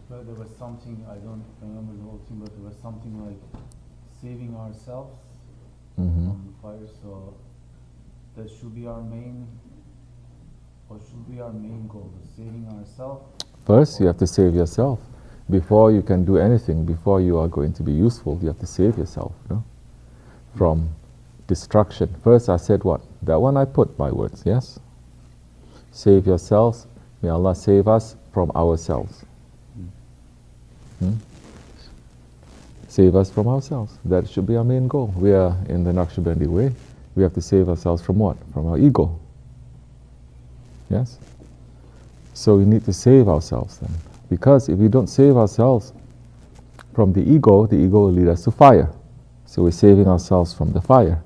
But there was something, I don't remember the whole thing, but there was something like saving ourselves from the fire. So that should be our main, what should be our main goal? Saving ourselves. First, you have to save yourself. Before you can do anything, before you are going to be useful, you have to save yourself, from destruction. First, I said what? That one I put my words, yes? Save yourselves. May Allah save us from ourselves. Save us from ourselves. That should be our main goal. We are in the Naksibendi way. We have to save ourselves from what? From our ego. Yes? So we need to save ourselves then. Because if we don't save ourselves from the ego will lead us to fire. So we're saving ourselves from the fire.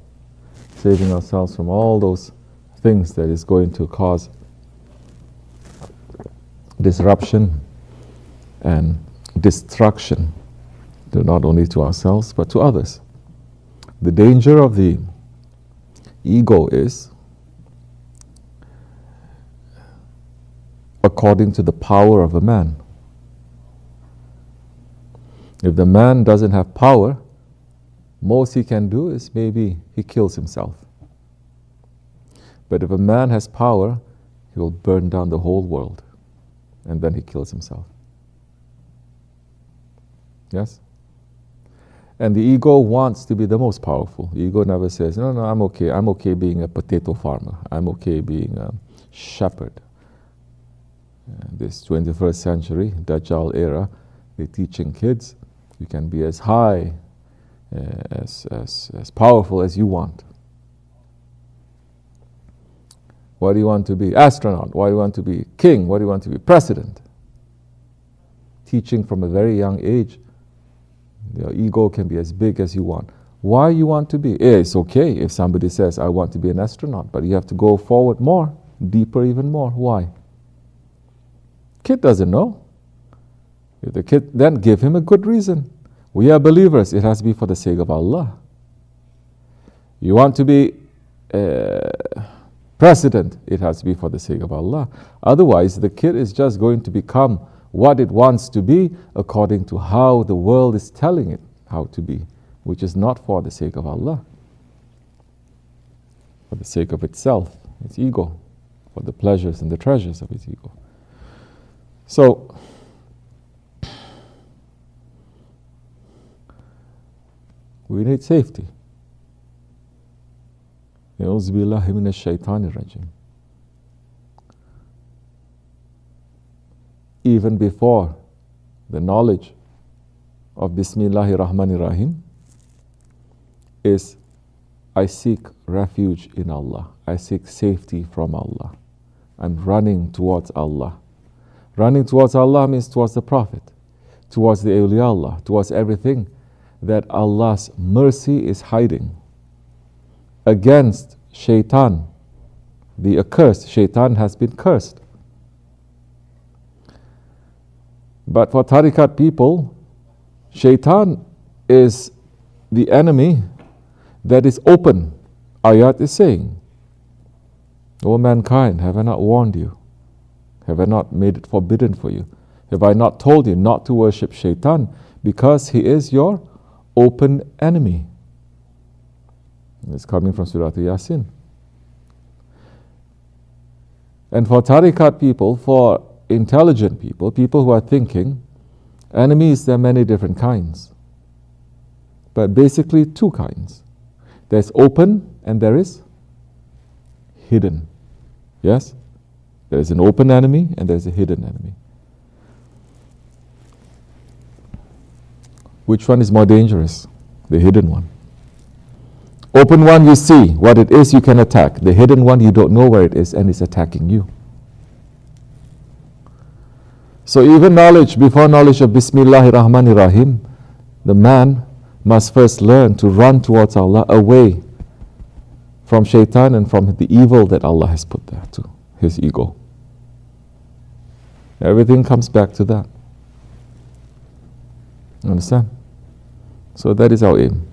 Saving ourselves from all those things that is going to cause disruption and destruction, not only to ourselves but to others. The danger of the ego is, according to the power of a man. If the man doesn't have power, most he can do is maybe he kills himself. But if a man has power, he will burn down the whole world, and then he kills himself. Yes? And the ego wants to be the most powerful. The ego never says, no, I'm okay. I'm okay being a potato farmer. I'm okay being a shepherd. This 21st century, Dajjal era, they're teaching kids, you can be as high, as powerful as you want. What do you want to be? Astronaut. What do you want to be? King. What do you want to be? President. Teaching from a very young age, your ego can be as big as you want. Why you want to be? It's okay if somebody says, I want to be an astronaut, but you have to go forward more, deeper even more. Why? Kid doesn't know. If the kid, then give him a good reason. We are believers. It has to be for the sake of Allah. You want to be president. It has to be for the sake of Allah. Otherwise, the kid is just going to become what it wants to be according to how the world is telling it how to be, which is not for the sake of Allah. For the sake of itself, its ego, for the pleasures and the treasures of its ego. So, we need safety. A'udhu billahi minash shaitanir rajim. Even before the knowledge of Bismillahir Rahmanir Rahim is, I seek refuge in Allah. I seek safety from Allah. I'm running towards Allah. Running towards Allah means towards the Prophet, towards the awliyaullah, towards everything that Allah's mercy is hiding. Against shaitan, the accursed. Shaitan has been cursed. But for tariqat people, shaitan is the enemy that is open. Ayat is saying, O mankind, have I not warned you? Have I not made it forbidden for you? Have I not told you not to worship shaitan? Because he is your open enemy. It's coming from Surah Yasin. And for tariqat people, for intelligent people, people who are thinking, enemies, there are many different kinds. But basically two kinds. There's open and there is hidden. Yes? There is an open enemy and there is a hidden enemy. Which one is more dangerous? The hidden one. Open one, you see what it is, you can attack. The hidden one, you don't know where it is and it's attacking you. So even knowledge, before knowledge of Bismillahir Rahmanir Rahim, the man must first learn to run towards Allah, away from shaitan and from the evil that Allah has put there to his ego. Everything comes back to that. Understand? So that is our aim.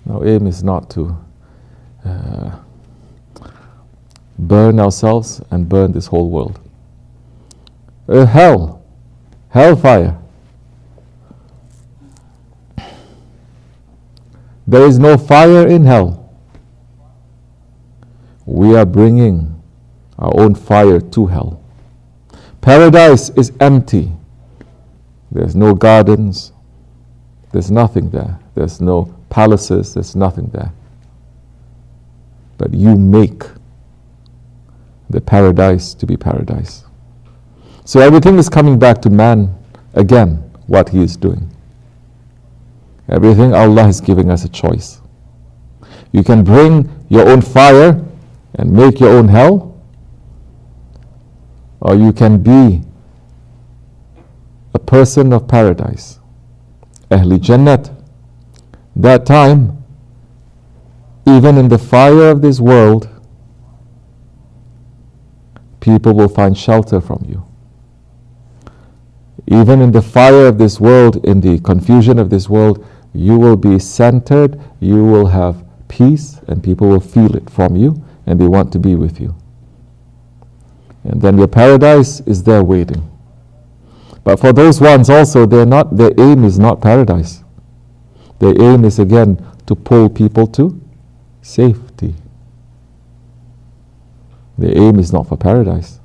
Our aim is not to burn ourselves and burn this whole world. Hell hellfire. There is no fire in hell. We are bringing our own fire to hell. Paradise is empty. There's no gardens. There's nothing there. There's no palaces. There's nothing there. But you make the paradise to be paradise. So everything is coming back to man again, what he is doing. Everything, Allah is giving us a choice. You can bring your own fire and make your own hell, or you can be a person of paradise. Ahli Jannat. That time, even in the fire of this world, people will find shelter from you. Even in the fire of this world, in the confusion of this world, you will be centered, you will have peace, and people will feel it from you, and they want to be with you. And then your paradise is there waiting. But for those ones also, their aim is not paradise. Their aim is again to pull people to safety. Their aim is not for paradise.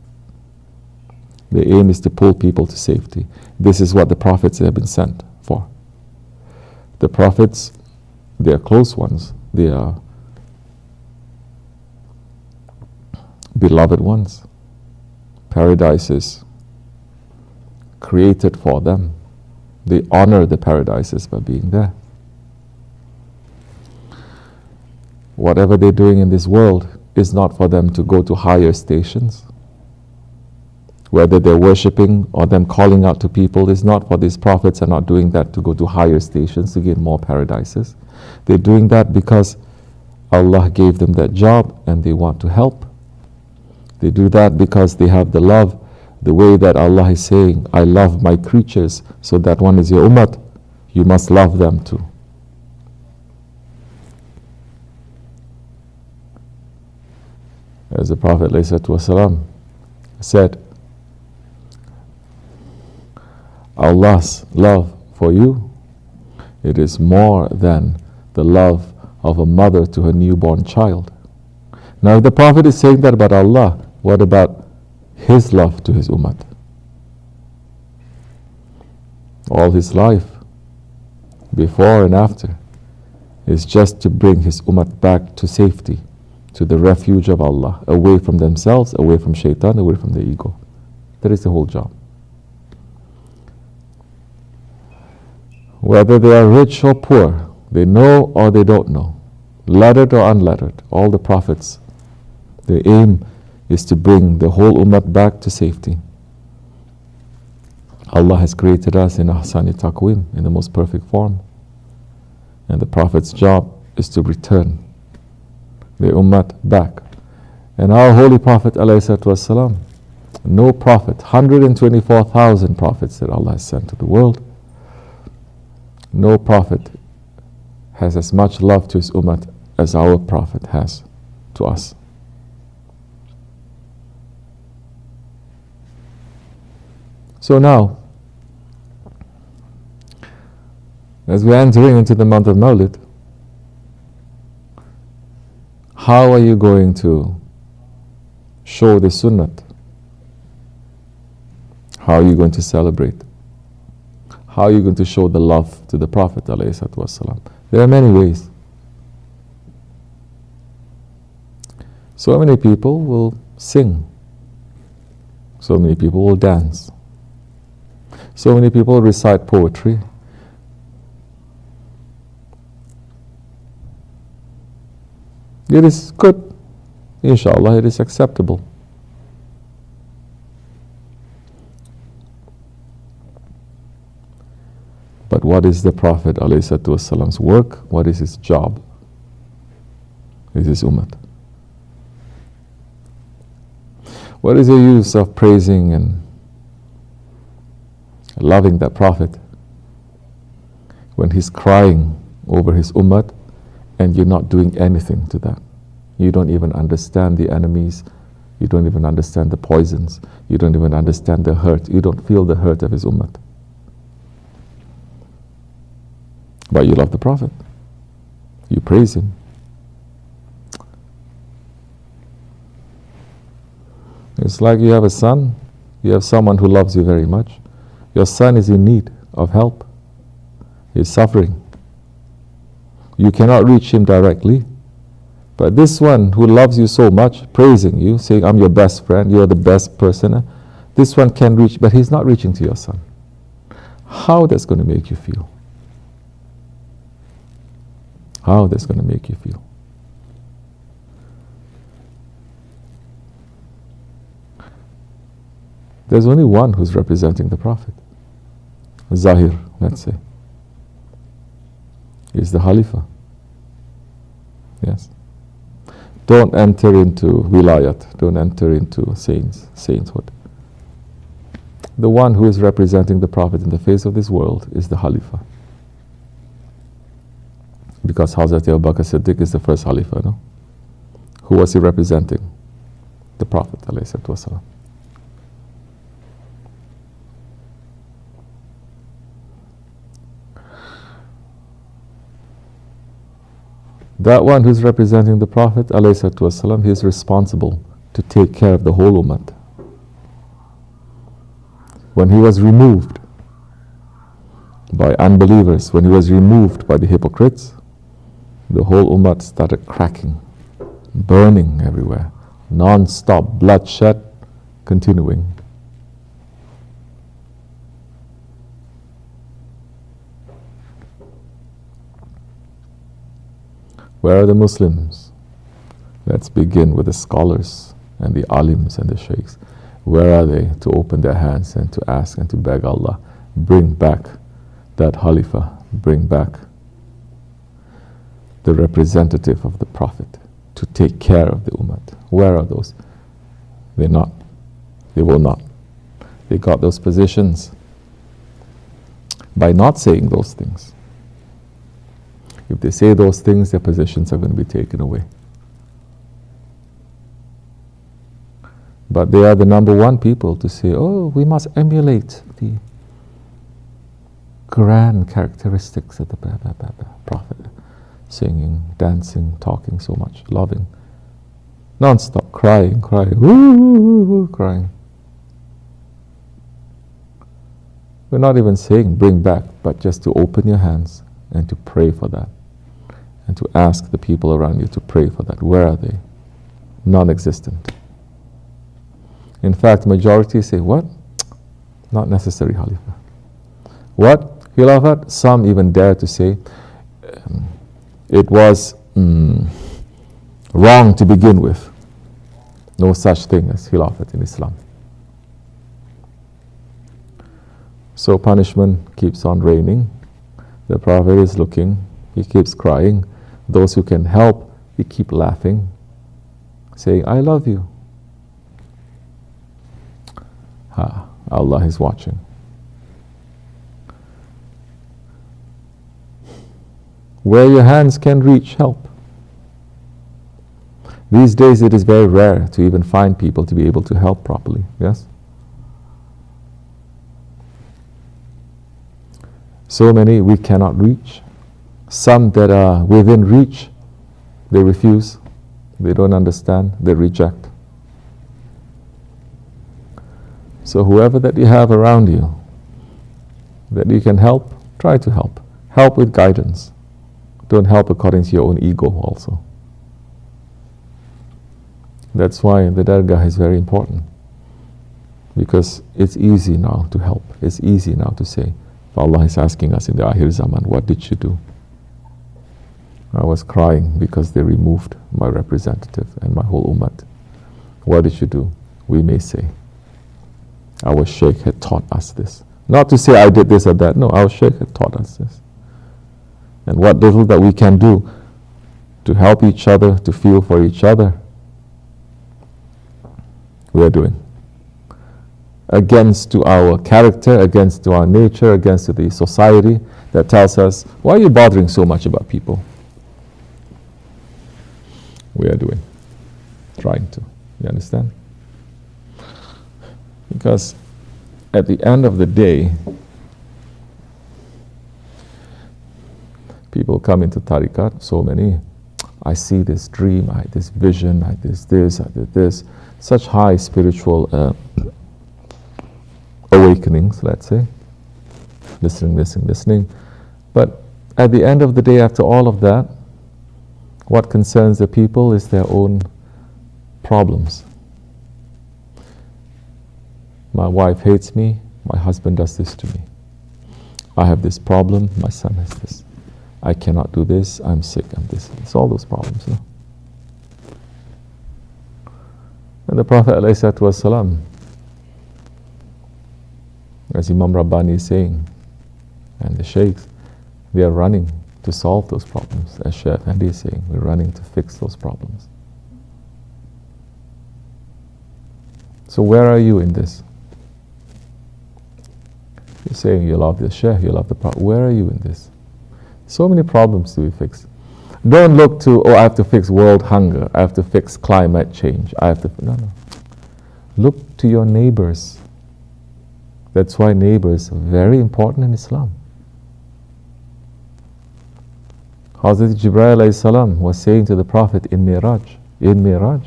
Their aim is to pull people to safety. This is what the prophets have been sent for. The prophets, they are close ones. They are beloved ones. Paradise is created for them. They honor the paradises by being there. Whatever they're doing in this world is not for them to go to higher stations. Whether they're worshipping or them calling out to people is not for these prophets are not doing that to go to higher stations to get more paradises. They're doing that because Allah gave them that job and they want to help. They do that because they have the love, the way that Allah is saying, I love my creatures, so that one is your ummah, you must love them too. As the Prophet ﷺ said, Allah's love for you, it is more than the love of a mother to her newborn child. Now if the Prophet is saying that about Allah, what about his love to his ummah? All his life, before and after, is just to bring his ummah back to safety, to the refuge of Allah, away from themselves, away from shaitan, away from the ego. That is the whole job. Whether they are rich or poor, they know or they don't know, lettered or unlettered, all the prophets, their aim is to bring the whole ummah back to safety. Allah has created us in ahsani taqweem, in the most perfect form. And the Prophet's job is to return the ummah back. And our Holy Prophet ﷺ, no prophet, 124,000 prophets that Allah has sent to the world, no prophet has as much love to his ummah as our Prophet has to us. So now, as we're entering into the month of Mawlid, how are you going to show the Sunnat? How are you going to celebrate? How are you going to show the love to the Prophet ﷺ? There are many ways. So many people will sing. So many people will dance. So many people recite poetry. It is good. Inshallah, it is acceptable. But what is the Prophet ﷺ's work? What is his job? Is his ummah. What is the use of praising and loving that Prophet when he's crying over his ummah and you're not doing anything to that? You don't even understand the enemies You don't even understand the poisons. You don't even understand the hurt. You don't feel the hurt of his ummah. But you love the Prophet. You praise him. It's like you have a son. You have someone who loves you very much. Your son is in need of help. He's suffering. You cannot reach him directly. But this one who loves you so much, praising you, saying, I'm your best friend, you're the best person, this one can reach, but he's not reaching to your son. How that's going to make you feel? How that's going to make you feel? There's only one who's representing the Prophet. Zahir, let's say. He's the Khalifa. Yes. Don't enter into wilayat. Don't enter into sainthood. The one who is representing the Prophet in the face of this world is the Khalifa. Because Hazrat Abu Bakr Siddiq is the first Khalifa, no? Who was he representing? The Prophet ﷺ. That one who's representing the Prophet ﷺ, he is responsible to take care of the whole ummah. When he was removed by unbelievers, when he was removed by the hypocrites, the whole ummah started cracking, burning everywhere, non-stop bloodshed continuing. Where are the Muslims? Let's begin with the scholars and the alims and the sheikhs. Where are they to open their hands and to ask and to beg Allah, bring back that Khalifa, bring back the representative of the Prophet to take care of the ummah? Where are those? They're not. They will not. They got those positions by not saying those things. If they say those things, their positions are going to be taken away. But they are the number one people to say, oh, we must emulate the grand characteristics of the Prophet. Singing, dancing, talking so much, loving. Non-stop, crying, crying. We're not even saying bring back, but just to open your hands and to pray for that. And to ask the people around you to pray for that. Where are they? Non-existent. In fact, majority say, what? Not necessary, Khalifa. What? Khilafat? Some even dare to say, it was wrong to begin with. No such thing as Khilafat in Islam. So punishment keeps on raining. The Prophet is looking. He keeps crying. Those who can help, he keep laughing, saying, I love you. Allah is watching. Where your hands can reach, help. These days it is very rare to even find people to be able to help properly, yes? So many we cannot reach. Some that are within reach, they refuse, they don't understand, they reject. So whoever that you have around you, that you can help, try to help. Help with guidance. Don't help according to your own ego also. That's why the Dergahı is very important. Because it's easy now to help. It's easy now to say, Allah is asking us in the Akhir Zaman, what did you do? I was crying because they removed my representative and my whole ummah. What did you do? We may say, our Shaykh had taught us this. Not to say I did this or that. No, our Shaykh had taught us this. And what little that we can do to help each other, to feel for each other, we are doing. Against to our character, against to our nature, against to the society that tells us, why are you bothering so much about people? We are doing. Trying to. You understand? Because at the end of the day, people come into tariqat, so many, I see this dream, I this vision, I did this, such high spiritual awakenings, let's say, listening. But at the end of the day, after all of that, what concerns the people is their own problems. My wife hates me, my husband does this to me. I have this problem, my son has this. I cannot do this, I'm sick, I'm this. It's all those problems. No? And the Prophet ﷺ, as Imam Rabbani is saying, and the Shaykhs, they are running to solve those problems. As Shaykh Efendi is saying, we're running to fix those problems. So where are you in this? You're saying you love the Shaykh, you love the Prophet. Where are you in this? So many problems to be fixed. Don't look to, I have to fix world hunger, I have to fix climate change, no. Look to your neighbors. That's why neighbors are very important in Islam. Hazrat Jibreel alayhi salam was saying to the Prophet in Miraj,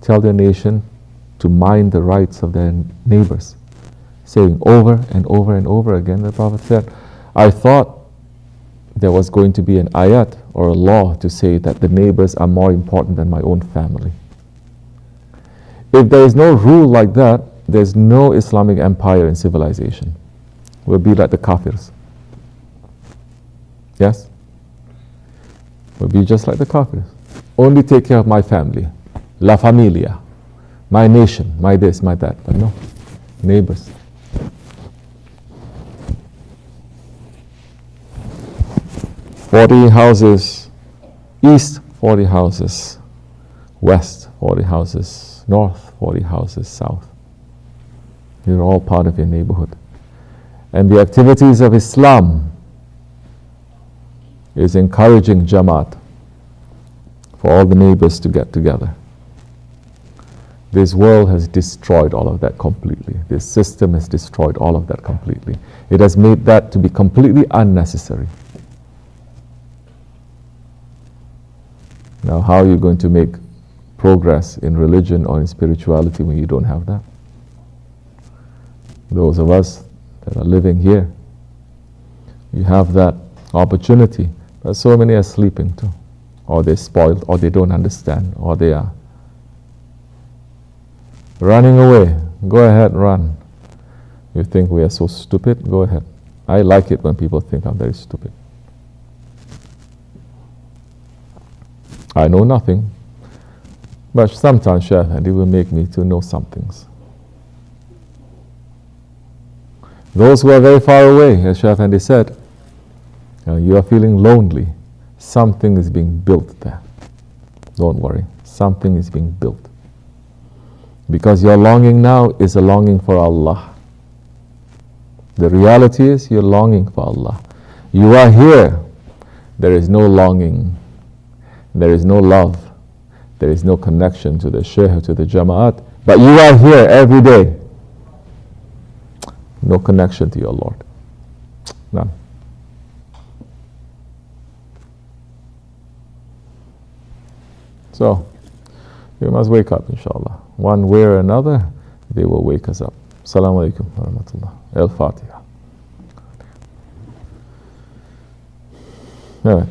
tell their nation to mind the rights of their neighbors. Saying over and over and over again, the Prophet said, I thought there was going to be an ayat or a law to say that the neighbors are more important than my own family. If there is no rule like that, there's no Islamic empire and civilization. We'll be like the Kafirs. Yes? We'll be just like the Kafirs. Only take care of my family, la familia, my nation, my this, my that. But no, neighbors. "40 houses east, 40 houses west, 40 houses north, 40 houses south. You're all part of your neighborhood. And the activities of Islam is encouraging Jamaat for all the neighbors to get together. This world has destroyed all of that completely. This system has destroyed all of that completely. It has made that to be completely unnecessary. Now, how are you going to make progress in religion or in spirituality when you don't have that? Those of us that are living here, you have that opportunity, but so many are sleeping too, or they're spoiled, or they don't understand, or they are running away. Go ahead, run. You think we are so stupid? Go ahead. I like it when people think I'm very stupid. I know nothing, but sometimes Shaykh Efendi will make me to know some things. Those who are very far away, as Shaykh Efendi said, you are feeling lonely. Something is being built there. Don't worry, something is being built. Because your longing now is a longing for Allah. The reality is you're longing for Allah. You are here. There is no longing. There is no love. There is no connection to the Shaykh, to the Jama'at. But you are here every day. No connection to your Lord. None. So, we must wake up, inshallah. One way or another, they will wake us up. Assalamu alaikum wa rahmatullah. Al-Fatiha. All right.